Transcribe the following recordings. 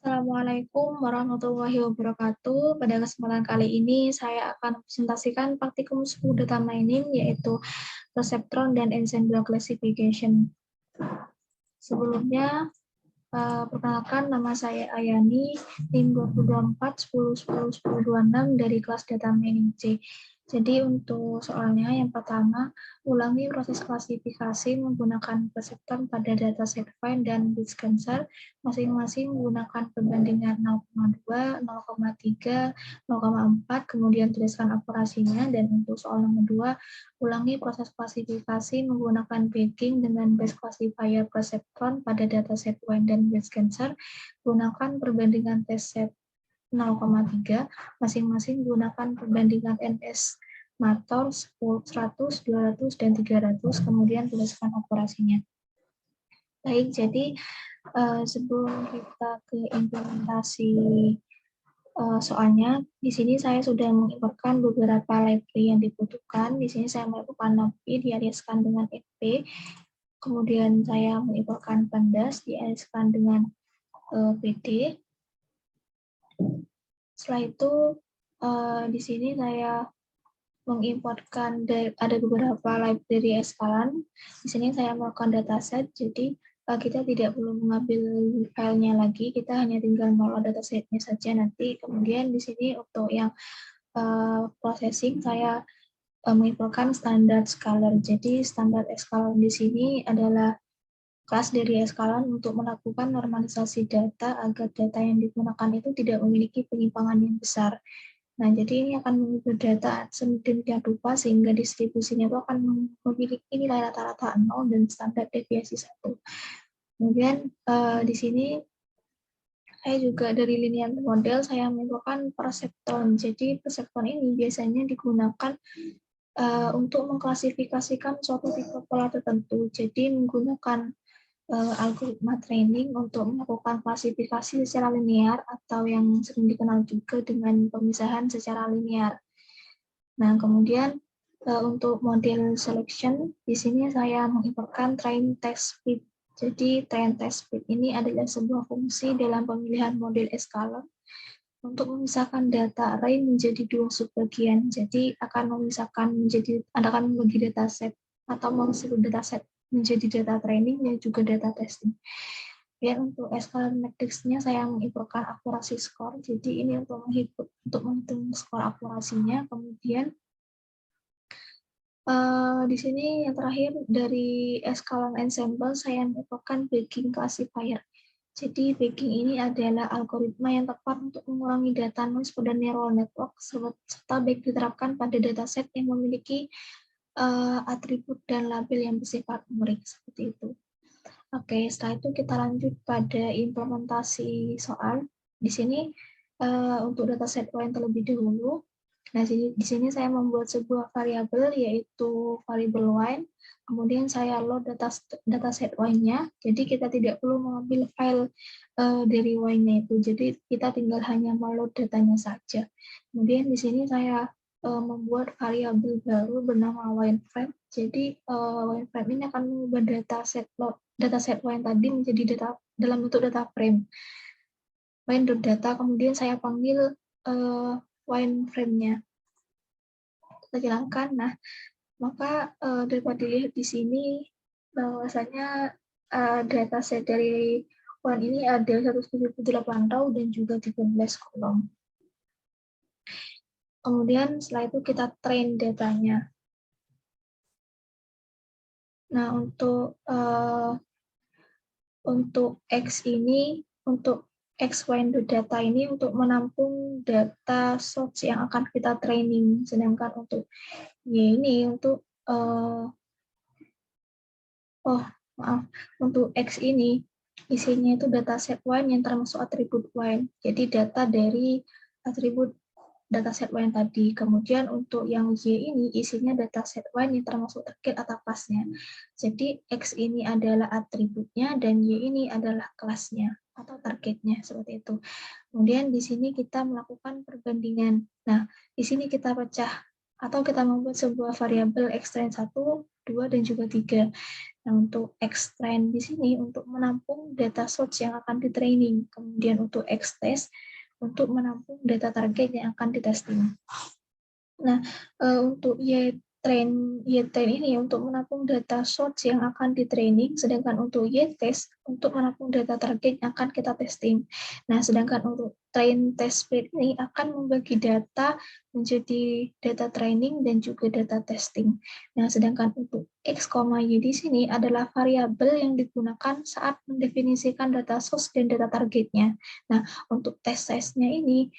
Assalamualaikum warahmatullahi wabarakatuh. Pada kesempatan kali ini saya akan presentasikan praktikum 10 data mining yaitu perceptron dan ensemble classification. Sebelumnya, perkenalkan nama saya Ayani, NIM 224 10 10 1026 dari kelas data mining C. Jadi untuk soalnya yang pertama, ulangi proses klasifikasi menggunakan perceptron pada dataset find dan bit scanner masing-masing menggunakan perbandingan 0,2, 0,3, 0,4, kemudian tuliskan akurasinya. Dan untuk soal nomor 2, ulangi proses klasifikasi menggunakan bagging dengan base classifier perceptron pada dataset find dan bit scanner, gunakan perbandingan test set 0,3, masing-masing gunakan perbandingan NS Mator 100, 200, dan 300, kemudian tuliskan akurasinya. Baik, jadi sebelum kita ke implementasi soalnya, di sini saya sudah mengimpортkan beberapa library yang dibutuhkan. Di sini saya melakukan NumPy diariskan dengan FP, kemudian saya mengimpортkan pandas diariskan dengan PD. Setelah itu di sini saya mengimportkan ada beberapa library eskalan. Di sini saya melakukan dataset, jadi kita tidak perlu mengambil filenya lagi, kita hanya tinggal mengolah datasetnya saja nanti. Kemudian di sini untuk yang processing saya mengimportkan standar scalar. Jadi standar eskalan di sini adalah kelas dari eskalan untuk melakukan normalisasi data agar data yang digunakan itu tidak memiliki penyimpangan yang besar. Nah, jadi ini akan mengubah data sedemikian rupa sehingga distribusinya itu akan memiliki nilai rata-rata 0 dan standar deviasi 1. Kemudian di sini saya juga dari linear model saya menentukan perceptron. Jadi perceptron ini biasanya digunakan untuk mengklasifikasikan suatu tipe pola tertentu. Jadi menggunakan algoritma training untuk melakukan klasifikasi secara linear atau yang sering dikenal juga dengan pemisahan secara linear. Nah, kemudian untuk model selection, di sini saya mengimportkan train test fit. Jadi train test fit ini adalah sebuah fungsi dalam pemilihan model eskalan untuk memisahkan data array menjadi dua subbagian. Jadi akan membagi dataset atau mengisi dataset menjadi data training dan juga data testing. Dan untuk eskalan matriksnya saya mengimportkan akurasi skor. Jadi ini untuk menghitung skor akurasinya. Kemudian di sini yang terakhir dari eskalan ensemble saya mengimportkan bagging classifier. Jadi bagging ini adalah algoritma yang tepat untuk mengurangi data noise pada neural network serta baik diterapkan pada dataset yang memiliki atribut dan label yang bersifat numerik seperti itu. Oke, setelah itu kita lanjut pada implementasi soal. Di sini untuk dataset Y terlebih dahulu. Nah, di sini saya membuat sebuah variabel yaitu variabel Y. Kemudian saya load dataset Y-nya. Jadi kita tidak perlu mengambil file dari Y-nya itu. Jadi kita tinggal hanya meload datanya saja. Kemudian di sini saya membuat variabel baru bernama Y-frame. Jadi Y-frame ini akan mengubah dataset Y tadi menjadi data dalam bentuk data frame. Y.data, kemudian saya panggil Y-frame-nya. Kita jalankan. Nah, maka dapat dilihat di sini bahwasanya dataset dari Y ini ada 178 row dan juga 13 kolom. Kemudian setelah itu kita train datanya. Nah, untuk X ini, untuk X, Y, data ini untuk menampung data source yang akan kita training. Sedangkan untuk Y ini untuk, untuk X ini isinya itu dataset Y yang termasuk atribut Y. Jadi data dari atribut dataset Y yang tadi. Kemudian untuk yang Y ini isinya dataset Y yang termasuk target atau kelasnya. Jadi X ini adalah atributnya dan Y ini adalah kelasnya atau targetnya, seperti itu. Kemudian di sini kita melakukan perbandingan. Nah, di sini kita pecah atau kita membuat sebuah variabel xtrain 1, 2, dan juga 3. Nah, untuk xtrain di sini untuk menampung data source yang akan di-training, kemudian untuk xtest untuk menampung data target yang akan di-testing. Nah, untuk YTrain ini untuk menampung data source yang akan di-training, sedangkan untuk YTest untuk menampung data target yang akan kita testing. Nah, sedangkan untuk train test split ini akan membagi data menjadi data training dan juga data testing. Nah, sedangkan untuk X, Y di sini adalah variabel yang digunakan saat mendefinisikan data source dan data targetnya. Nah, untuk test size-nya ini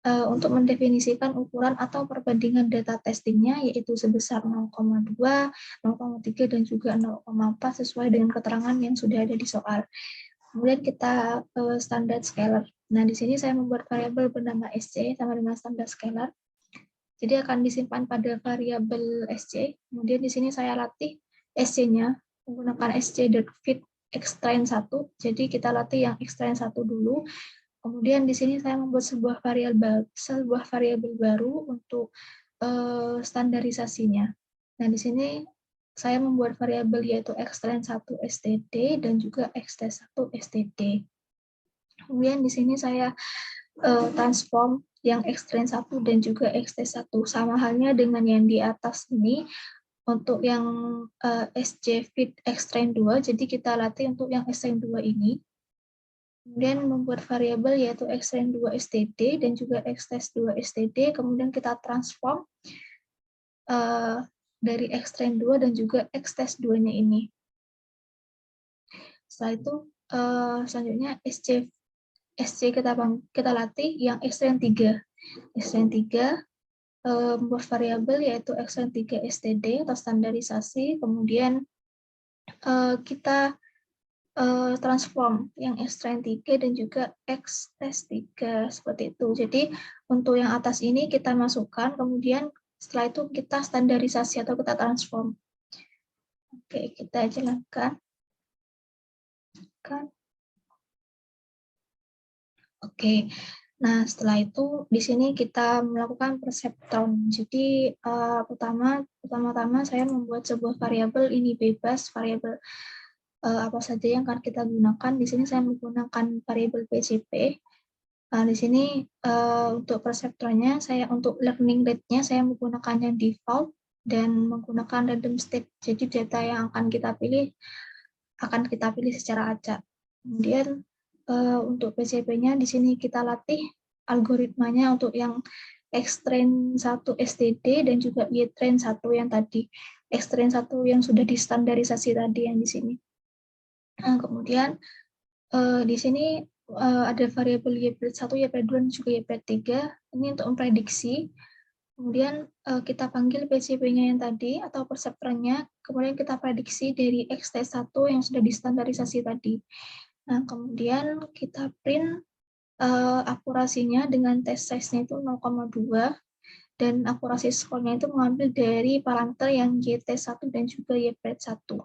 untuk mendefinisikan ukuran atau perbandingan data testingnya yaitu sebesar 0,2, 0,3, dan juga 0,4 sesuai dengan keterangan yang sudah ada di soal. Kemudian kita standar scalar. Nah, di sini saya membuat variabel bernama SC sama dengan standar scalar. Jadi akan disimpan pada variabel SC. Kemudian di sini saya latih SC-nya menggunakan sc.fit xtrain 1. Jadi kita latih yang xtrain 1 dulu. Kemudian di sini saya membuat sebuah variabel baru untuk standarisasinya. Nah, di sini saya membuat variabel yaitu xtrain 1 std dan juga xtest 1 std. Kemudian di sini saya transform yang xtrain 1 dan juga xtest 1 sama halnya dengan yang di atas ini. Untuk yang sc.fit xtrain 2, jadi kita latih untuk yang xtrain 2 ini. Kemudian membuat variabel yaitu xtrain 2 std dan juga xtest 2 std, kemudian kita transform dari xtrain 2 dan juga xtest 2-nya ini. Setelah itu selanjutnya SC kita latih yang xtrain 3. Xtrain 3 membuat variabel yaitu xtrain 3 std atau standarisasi, kemudian kita transform yang xtrain 3 dan juga xtest 3 seperti itu. Jadi untuk yang atas ini kita masukkan, kemudian setelah itu kita standarisasi atau kita transform. Oke, kita jalankan. Oke, nah setelah itu di sini kita melakukan perceptron. Jadi pertama-tama saya membuat sebuah variabel ini bebas, variabel apa saja yang akan kita gunakan. Di sini saya menggunakan variabel PCP. Nah, di sini untuk perseptronnya, untuk learning rate-nya saya menggunakan yang default dan menggunakan random state. Jadi data yang akan kita pilih secara acak. Kemudian untuk PCP-nya di sini kita latih algoritmanya untuk yang xtrain 1 std dan juga ytrain 1 yang tadi. Xtrain 1 yang sudah distandarisasi tadi yang di sini. Nah, kemudian di sini ada variabel YPRED1, YPRED2, dan juga YPRED3. Ini untuk memprediksi. Kemudian kita panggil PCP-nya yang tadi atau perseptronnya. Kemudian kita prediksi dari xtest1 yang sudah distandarisasi tadi. Nah, kemudian kita print akurasinya dengan test size-nya itu 0,2 dan akurasi skornya itu mengambil dari parameter yang YT1 dan juga YPRED1.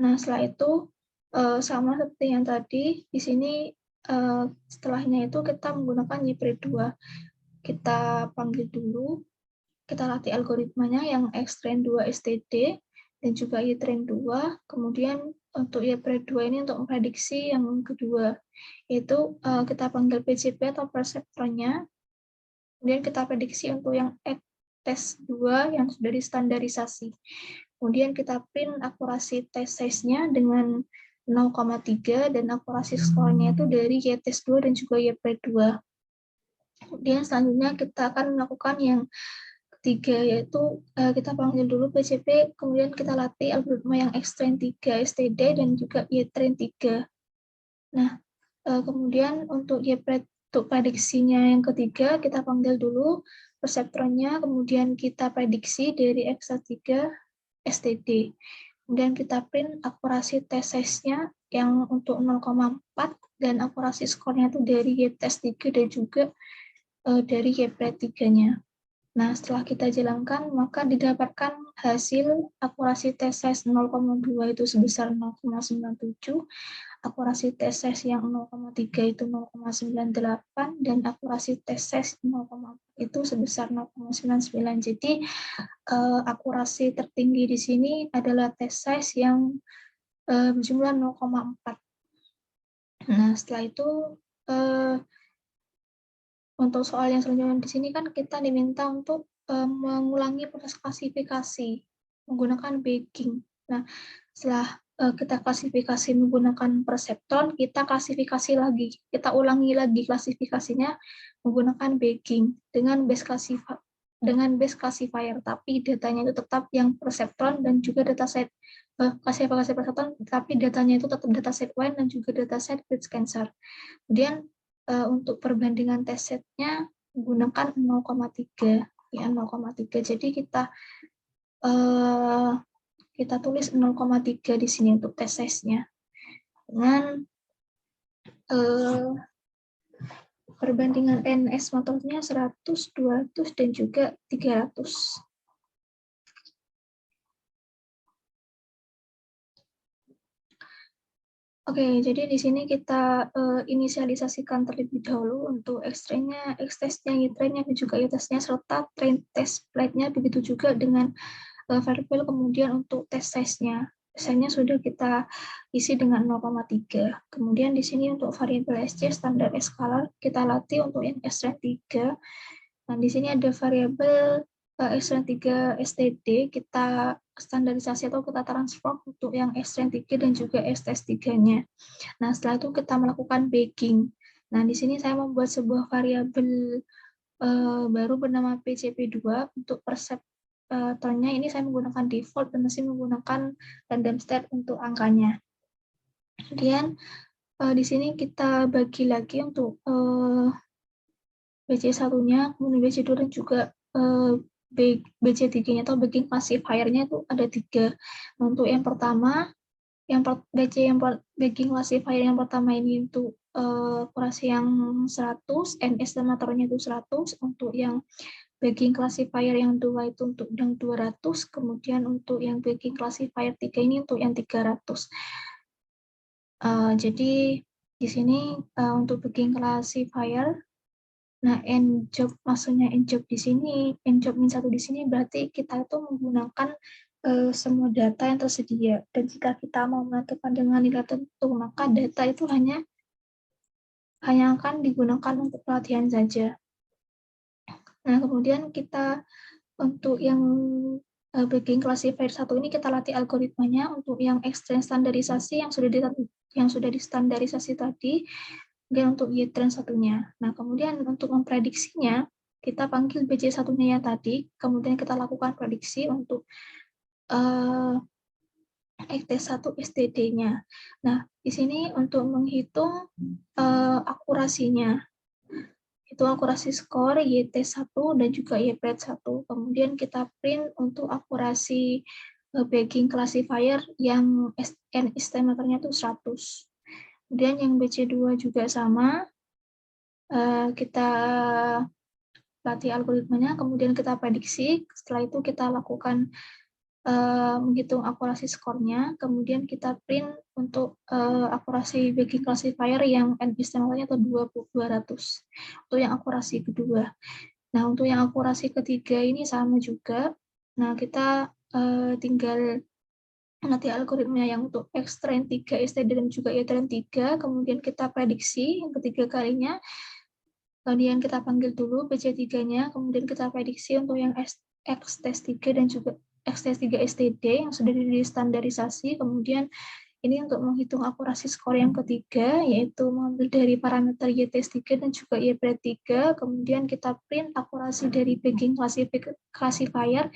Nah, setelah itu sama seperti yang tadi, di sini setelahnya itu kita menggunakan YPRED2. Kita panggil dulu, kita latih algoritmanya yang xtrain 2 std dan juga ytrain 2. Kemudian untuk YPRED2 ini untuk memprediksi yang kedua, yaitu kita panggil PCP atau perseptronnya. Kemudian kita prediksi untuk yang test 2 yang sudah distandarisasi. Kemudian kita print akurasi test size-nya dengan 0,3 dan akurasi skornya itu dari YTest 2 dan juga YPRED 2. Kemudian selanjutnya kita akan melakukan yang ketiga, yaitu kita panggil dulu PCP, kemudian kita latih algoritma yang xtrain 3 std dan juga ytrain 3. Nah, kemudian untuk YPRED untuk prediksinya yang ketiga, kita panggil dulu perseptronnya, kemudian kita prediksi dari x3 std. Kemudian kita print akurasi test size-nya yang untuk 0,4 dan akurasi skornya itu dari YTest 3 dan juga dari YPRED 3-nya. Nah, setelah kita jalankan, maka didapatkan hasil akurasi test size 0,2 itu sebesar 0,97, akurasi tes ses yang 0,3 itu 0,98 dan akurasi tes ses 0,4 itu sebesar 0,99. Jadi akurasi tertinggi di sini adalah tes ses yang berjumlah 0,4. Nah, setelah itu untuk soal yang selanjutnya di sini kan kita diminta untuk mengulangi proses klasifikasi menggunakan bagging. Nah, setelah kita klasifikasi menggunakan perseptron, kita klasifikasi lagi, kita ulangi lagi klasifikasinya menggunakan bagging dengan base classifier, tapi datanya itu tetap yang perseptron dan juga dataset klasifikasi perseptron, tapi datanya itu tetap dataset Wine dan juga dataset Bridge Cancer. Kemudian untuk perbandingan tes setnya menggunakan 0,3 ya 0,3. Jadi kita tulis 0,3 di sini untuk tes size-nya dengan perbandingan NS motornya 100, 200 dan juga 300. Oke, jadi di sini kita inisialisasikan terlebih dahulu untuk X-ray-nya, X-test-nya, Y-tray-nya, dan juga Y-test-nya, serta train test plate-nya, begitu juga dengan variabel kemudian untuk test size-nya. Size-nya sudah kita isi dengan 0,3. Kemudian di sini untuk variabel SC, standar eskalar, kita latih untuk yang S-rank 3. Nah, di sini ada variabel S-rank 3 STD, kita standarisasi atau kita transform untuk yang S-rank 3 dan juga S-test 3-nya. Nah, setelah itu kita melakukan bagging. Nah, di sini saya membuat sebuah variabel baru bernama PCP2 untuk perseptronnya. Ini saya menggunakan default dan masih menggunakan random state untuk angkanya. Kemudian di sini kita bagi lagi untuk BC1-nya, kemudian BC2 dan juga BC3-nya atau bagging classifier-nya itu ada 3. Untuk yang pertama, bagging classifier yang pertama ini untuk akurasi yang 100, N estimatornya itu 100, untuk yang bagging classifier yang 2 itu untuk yang 200, kemudian untuk yang bagging classifier 3 ini untuk yang 300. Jadi di sini untuk bagging classifier, nah njob maksudnya njob di sini, njob -1 di sini berarti kita itu menggunakan semua data yang tersedia, dan jika kita mau menentukan dengan nilai tertentu, maka data itu hanya akan digunakan untuk pelatihan saja. Nah, kemudian kita untuk yang bagging classifier 1 ini kita latih algoritmanya untuk yang extend standarisasi yang sudah distandarisasi tadi, dan untuk Y-trend satunya. Nah, kemudian untuk memprediksinya, kita panggil BC1-nya yang tadi, kemudian kita lakukan prediksi untuk XT1 STD-nya. Nah, di sini untuk menghitung akurasinya, itu akurasi skor YT1 dan juga YPRED1. Kemudian kita print untuk akurasi bagging classifier yang N estimatornya itu 100. Kemudian yang BC2 juga sama, kita latih algoritmanya, kemudian kita prediksi, setelah itu kita lakukan menghitung akurasi skornya, kemudian kita print untuk akurasi bagging classifier yang N estimatornya atau 200, untuk yang akurasi kedua. Nah, untuk yang akurasi ketiga ini sama juga. Nah, kita tinggal nanti algoritma yang untuk X-trend 3, STD dan juga Y-trend 3, kemudian kita prediksi yang ketiga kalinya, kemudian kita panggil dulu BC3-nya, kemudian kita prediksi untuk yang X-test 3 dan juga X-test 3 STD yang sudah distandarisasi, kemudian ini untuk menghitung akurasi skor yang ketiga, yaitu mengambil dari parameter Y-test 3 dan juga Y-pred 3, kemudian kita print akurasi dari bagging classifier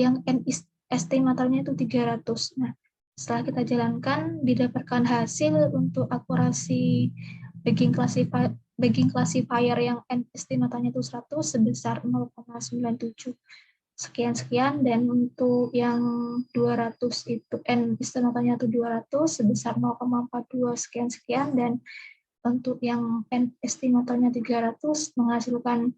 yang N estimatornya itu 300. Nah, setelah kita jalankan, didapatkan hasil untuk akurasi bagging classifier yang N estimatornya itu 100 sebesar 0,97. Sekian-sekian, dan untuk yang 200 itu N estimatornya itu 200 sebesar 0,42 sekian-sekian, dan untuk yang N estimatornya 300 menghasilkan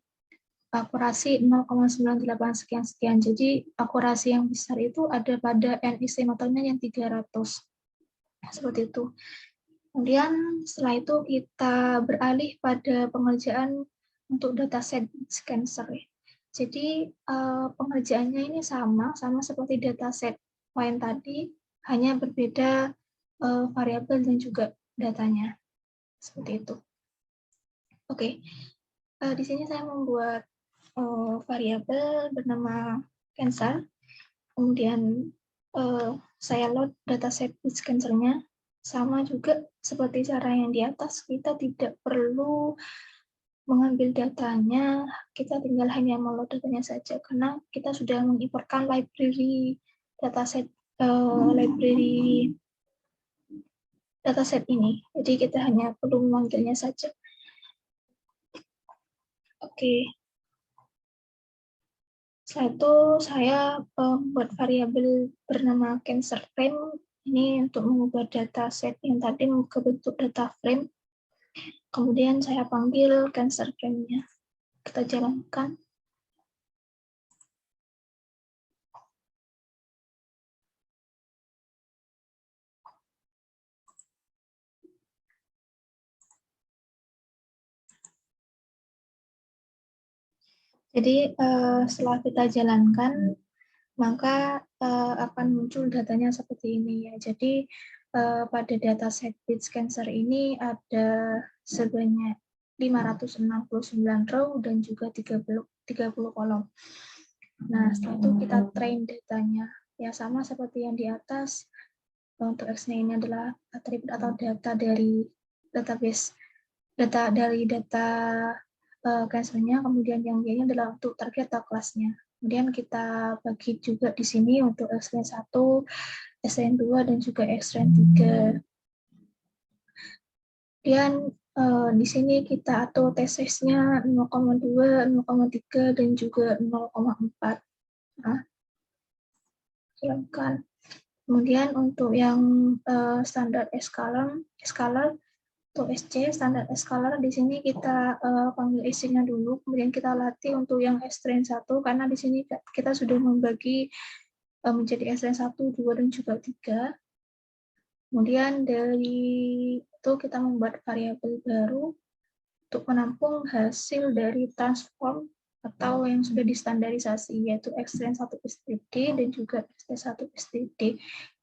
akurasi 0,98 sekian-sekian. Jadi akurasi yang besar itu ada pada N estimatornya yang 300. Seperti itu. Kemudian setelah itu kita beralih pada pengerjaan untuk dataset cancer. Jadi pengerjaannya ini sama seperti dataset lain tadi, hanya berbeda variabel dan juga datanya. Seperti itu. Oke, di sini saya membuat variabel bernama cancer. Kemudian saya load dataset cancer-nya. Sama juga seperti cara yang di atas, kita tidak perlu mengambil datanya, kita tinggal hanya meload datanya saja, karena kita sudah mengimportkan library dataset dataset ini. Jadi kita hanya perlu memanggilnya saja. Oke. Setelah itu saya membuat variabel bernama cancer frame ini untuk mengubah dataset yang tadi ke bentuk data frame. Kemudian saya panggil cancer frame-nya. Kita jalankan. Jadi setelah kita jalankan, maka akan muncul datanya seperti ini ya. Jadi pada dataset Bits Cancer ini ada sebanyak 569 row dan juga 30 kolom. Nah, setelah itu kita train datanya. Ya sama seperti yang di atas. Untuk X-nya ini adalah atribut atau data dari database, data cancer-nya, kemudian yang Y-nya adalah untuk target atau kelasnya. Kemudian kita bagi juga di sini untuk X-line 1, X-line 2, dan juga X-line 3. Kemudian di sini kita atur T-size-nya 0,2, 0,3, dan juga 0,4. Nah, silakan. Kemudian untuk yang standar scalar untuk SC, standar scalar di sini kita panggil SC-nya dulu, kemudian kita latih untuk yang S-train 1, karena di sini kita sudah membagi menjadi S-train 1, 2, dan juga 3. Kemudian dari itu kita membuat variabel baru untuk menampung hasil dari transform atau yang sudah distandarisasi, yaitu X-train 1 STD dan juga ST1 STD.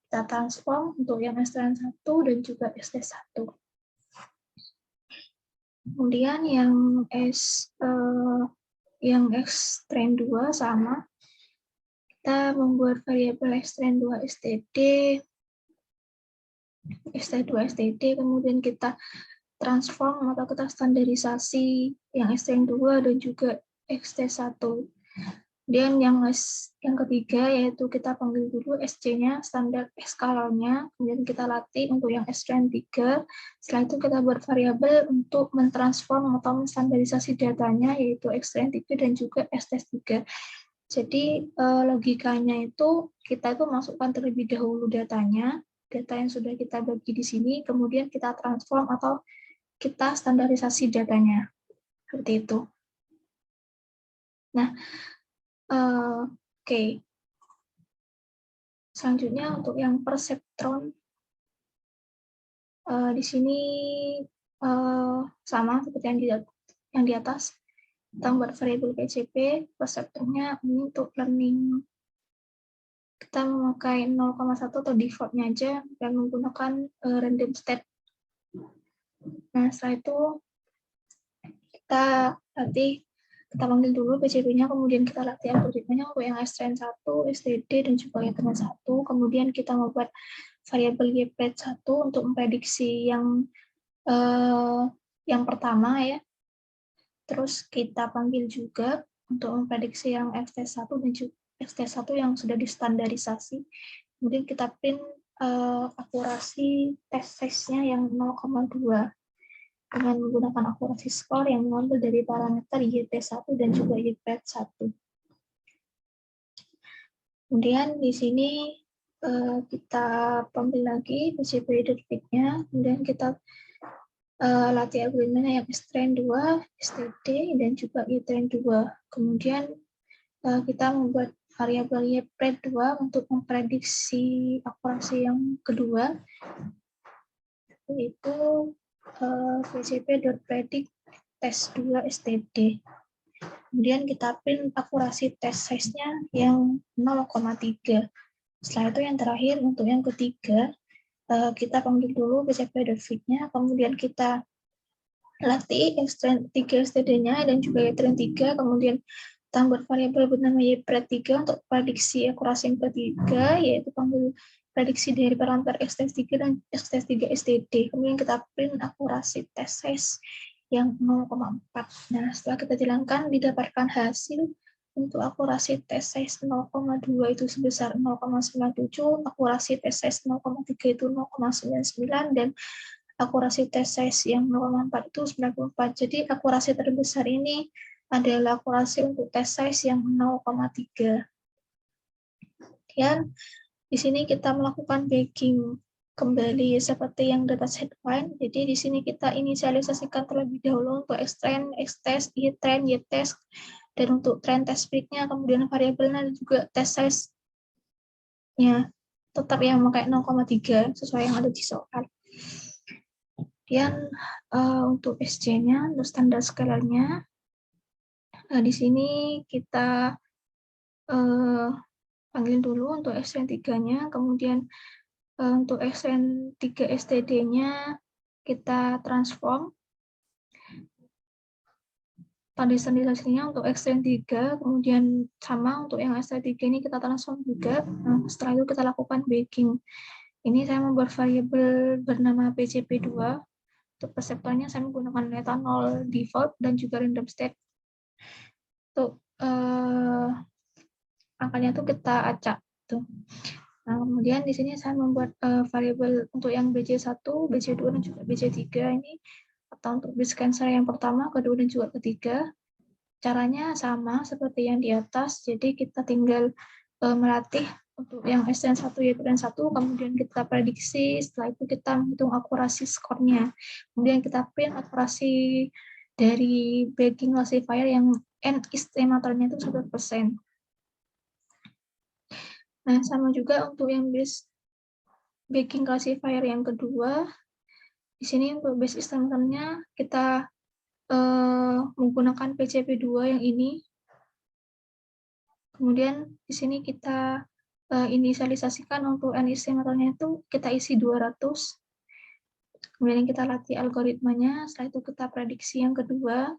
Kita transform untuk yang S-train 1 dan juga ST1. Kemudian yang X-train 2 sama, kita membuat variabel X-train 2 STD, ST2 STD, kemudian kita transform atau kita standarisasi yang X-train 2 dan juga XT1. Dan yang ketiga yaitu kita panggil dulu SC-nya, standar scalar-nya, kemudian kita latih untuk yang S-train 3. Setelah itu kita buat variabel untuk mentransform atau menstandarisasi datanya, yaitu X-train 3 dan juga ST3. Jadi logikanya itu kita itu masukkan terlebih dahulu datanya, data yang sudah kita bagi di sini, kemudian kita transform atau kita standarisasi datanya. Seperti itu. Nah, Oke. Selanjutnya untuk yang perseptron, di sini sama seperti yang di atas. Kita membuat variabel PCP, perseptronnya ini untuk learning. Kita memakai 0,1 atau default-nya aja dan menggunakan random state. Nah, setelah itu kita panggil dulu PCB-nya, kemudian kita latih algoritmanya untuk yang S-train 1, STD, dan juga yang train 1. Kemudian kita membuat variabel YPRED1 untuk memprediksi yang pertama ya. Terus kita panggil juga untuk memprediksi yang XT1 dan juga XT1 yang sudah distandarisasi. Kemudian kita print akurasi test size-nya yang 0,2. Dengan menggunakan akurasi skor yang mengambil dari parameter YT1 dan juga YPRED1. Kemudian di sini kita panggil lagi PCB.fit-nya, kemudian kita latih algoritmanya yang S-train 2, STD, dan juga Y-train 2. Kemudian kita membuat variabel YPRED2 untuk memprediksi akurasi yang kedua, yaitu pcp.predict tes 2 STD. Kemudian kita print akurasi test size-nya yang 0,3. Setelah itu yang terakhir untuk yang ketiga, kita panggil dulu pcp.fit-nya, kemudian kita latih extend 3 STD-nya dan juga ytran 3, kemudian tambah variabel bernama ypred3 untuk prediksi akurasi yang ketiga, yaitu panggil prediksi dari parameter x-3 dan x-3 STD. Kemudian kita print akurasi test size yang 0,4. Nah, setelah kita jalankan, didapatkan hasil untuk akurasi test size 0,2 itu sebesar 0,97, akurasi test size 0,3 itu 0,99, dan akurasi test size yang 0,4 itu 94. Jadi akurasi terbesar ini adalah akurasi untuk test size yang 0,3. Kemudian di sini kita melakukan bagging kembali seperti yang dataset find. Jadi di sini kita inisialisasikan terlebih dahulu untuk xtrend, xtest, ytrend, ytest, dan untuk trend test peak-nya, kemudian variabelnya dan juga test size-nya tetap yang memakai 0,3 sesuai yang ada di soal. Kemudian untuk SC-nya, untuk standar scalar-nya, di sini kita panggil dulu untuk xtrend 3-nya, kemudian untuk xtrend 3 STD-nya kita transform. Tadi standarisasinya untuk xtrend 3, kemudian sama untuk yang xtrend 3 ini kita transform juga. Nah, setelah itu kita lakukan bagging. Ini saya membuat variabel bernama pcp2. Untuk perseptornya saya menggunakan ethanol default dan juga random state. Untuk angkanya itu kita acak. Tuh. Nah, kemudian di sini saya membuat variabel untuk yang BC1, BC2, dan juga BC3 ini, atau untuk base cancer yang pertama, kedua, dan juga ketiga. Caranya sama seperti yang di atas, jadi kita tinggal melatih untuk yang SN1 yaitu N1, kemudian kita prediksi, setelah itu kita menghitung akurasi skornya. Kemudian kita print akurasi dari bagging classifier yang N estimatornya itu 100%. Nah, sama juga untuk yang base bagging classifier yang kedua. Di sini untuk base estimatornya kita menggunakan PCP2 yang ini. Kemudian di sini kita inisialisasikan untuk N estimatornya itu kita isi 200. Kemudian kita latih algoritmanya, setelah itu kita prediksi yang kedua.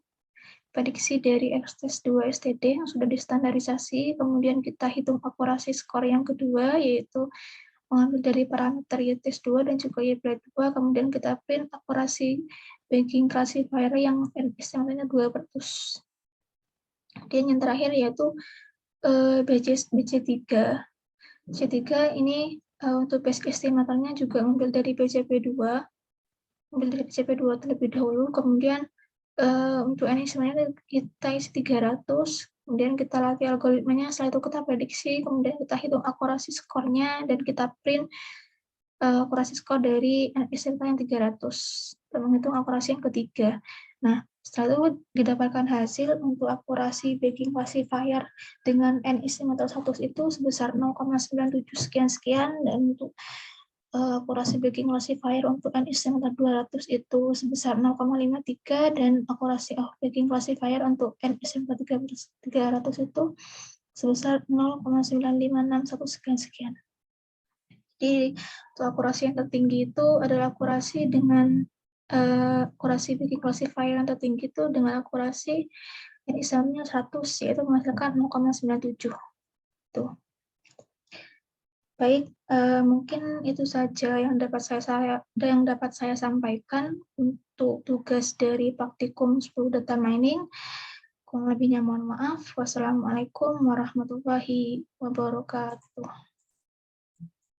Prediksi dari X-test 2 STD yang sudah distandarisasi, kemudian kita hitung akurasi skor yang kedua, yaitu mengambil dari parameter y-test 2 dan juga y-2, kemudian kita print akurasi bagging classifier yang estimatornya 200. Kemudian yang terakhir yaitu BC3. BC3 ini untuk base estimatornya juga mengambil dari BCP2, terlebih dahulu, kemudian untuk N sebenarnya kita isi 300, kemudian kita latih algoritmanya, setelah itu kita prediksi, kemudian kita hitung akurasi skornya, dan kita print akurasi skor dari N yang 300, dan menghitung akurasi yang ketiga. Nah, setelah itu didapatkan hasil untuk akurasi bagging classifier dengan N estimator 100 itu sebesar 0,97 sekian-sekian, dan untuk akurasi bagging classifier untuk N estimator 200 itu sebesar 0,53, dan akurasi bagging classifier untuk N estimator 300 itu sebesar 0,9561 sekian-sekian. Jadi untuk akurasi yang tertinggi itu adalah akurasi dengan akurasi bagging classifier yang tertinggi itu dengan akurasi yang istilahnya 100, yaitu menghasilkan 0,97. Tuh. Baik, mungkin itu saja yang dapat saya sampaikan untuk tugas dari praktikum 10 data mining. Kurang lebihnya mohon maaf. Wassalamualaikum warahmatullahi wabarakatuh.